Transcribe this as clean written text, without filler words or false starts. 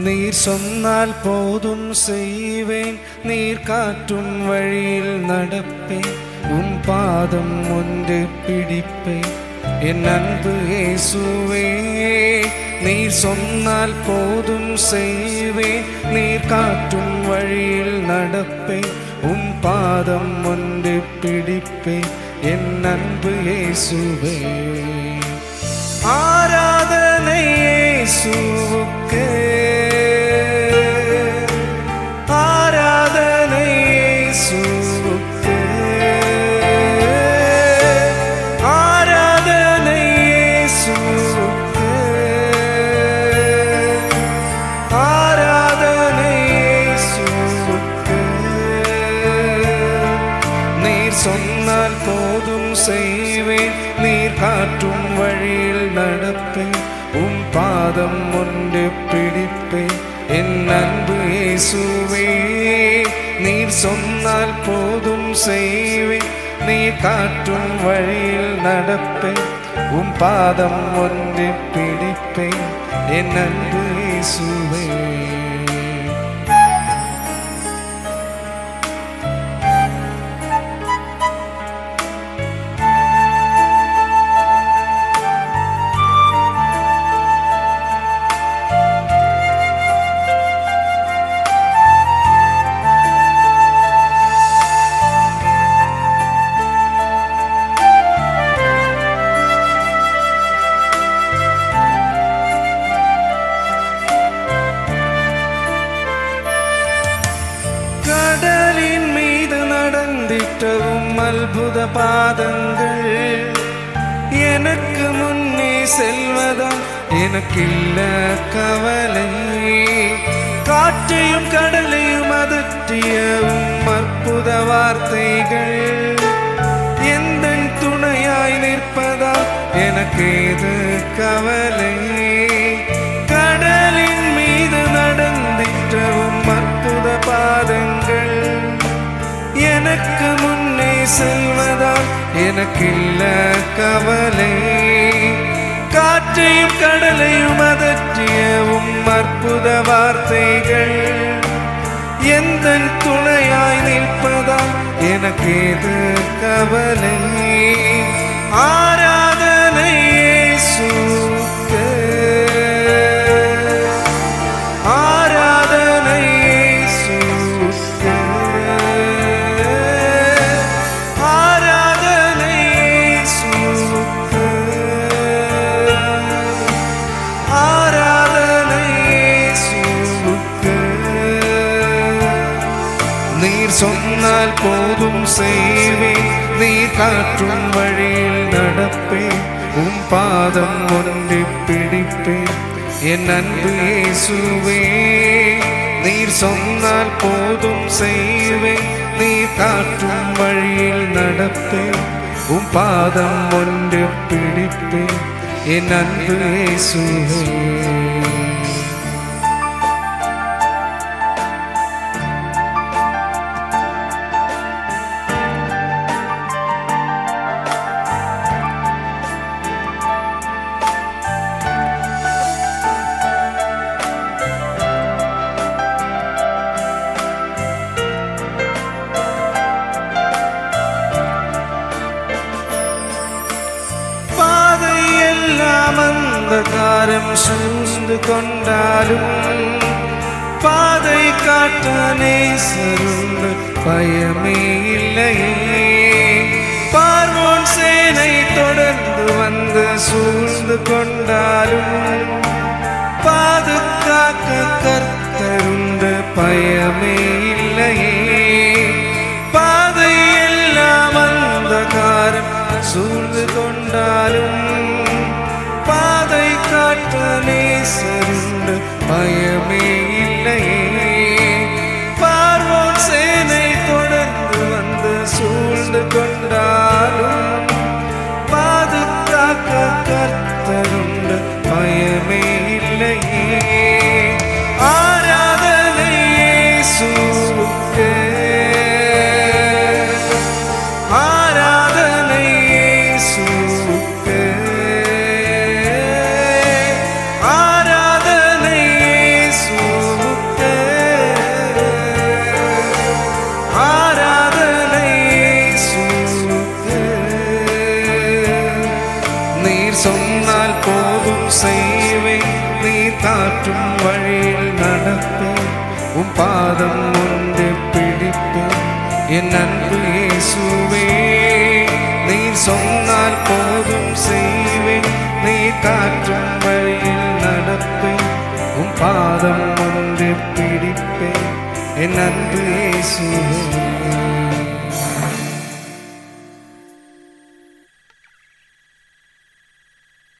நீர் சொன்னால் போதும் செய்வேன், நீர் காட்டும் வழியில் நடப்பேன், உம் பாதம் ஒன்று பிடிப்பேன் என் அன்பு இயேசுவே. நீர் சொன்னால் போதும் செய்வேன், நீர் காட்டும் வழியில் நடப்பேன், உம் பாதம் ஒன்று பிடிப்பேன் என் அன்பு இயேசுவே. ஆராதனை இயேசுவுக்கே, ஆராதனை இயேசுவுக்கே, ஆராதனை இயேசுவுக்கே, ஆராதனை இயேசுவுக்கே. நீர் சொன்னால் போதும் செய்வேன், நீர் காட்டும் வழியில் நடப்பேன், உம் பாதம் ஒன்று பிடிப்பேன் என் அன்பு இயேசுவே. நீர் சொன்னால் போதும் செய்வேன், நீர் காட்டும் வழியில் நடப்பேன், உம் பாதம் ஒன்று பிடிப்பேன் என் அன்பு இயேசுவே. கடலின் மீது நடந்திட்டவும் அற்புத பாதங்கள், எனக்கு முன்னே செல்வதால் எனக்கில்ல கவலை. காற்றையும் கடலையும் அதற்றியவும் அற்புத வார்த்தைகள், எந்த துணையாய் நிற்பதால் எனக்கேது கவலை. கடலின் மீது நடந்திட்டவும் அற்புத பாதங்கள், எனக்கு முன்னே செல்வதால் எனக்கில்ல கவலை. காற்றையும் கடலையும் அதற்றியவும் அற்புத வார்த்தைகள், எந்த துணையாய் நிற்பதால் எனக்கேது கவலை. ஆராதனை இயேசுவுக்கே, ஆராதனை இயேசுவுக்கே, ஆராதனை இயேசுவுக்கே, ஆராதனை இயேசுவுக்கே. நீர் சொன்னால் போதும் செய்வேன், நீர் காட்டும் வழியில் நடப்பேன், உம் பாதம் ஒன்று பிடிப்பேன் என் அன்பு இயேசுவே. நீர் சொன்னால் போதும் செய்வேன், நீர் காட்டும் வழியில் நடப்பேன், உம் பாதம் ஒன்று பிடிப்பேன் என் அன்பு இயேசுவே. அந்தகாரம் சூழ்ந்து கொண்டாலும் பாதை காட்ட நேசருண்டு பயமே இல்லையே. பார்வோன் சேனை தொடர்ந்து வந்து சூழ்ந்து கொண்டாலும் பாதுகாக்க கர்த்தருண்டு பயமே இல்லையே. பாதை எல்லாம் அந்தகாரம் சூழ்ந்து கொண்டாலும் பாதை காட்ட நேசருண்டு பயமே இல்லையே. பார்வோன் சேனை தொடர்ந்து வந்து சூழ்ந்து கொண்டாலும் பாதுகாக்க கர்த்தருண்டு பயமே இல்லையே. ஆராதனை இயேசுவுக்கே, ஆராதனை இயேசுவுக்கே, ஆராதனை இயேசுவுக்கே. காற்றும் வழியில் நடப்பேன், உம் பாதம் ஒன்று பிடிப்பேன். என் அன்பு இயேசுவே, நீர் சொன்னால் போதும் செய்வேன். நீர் காற்றும் வழியில் நடப்பேன், உம் பாதம் ஒன்று பிடிப்பேன். என் அன்பு இயேசுவே.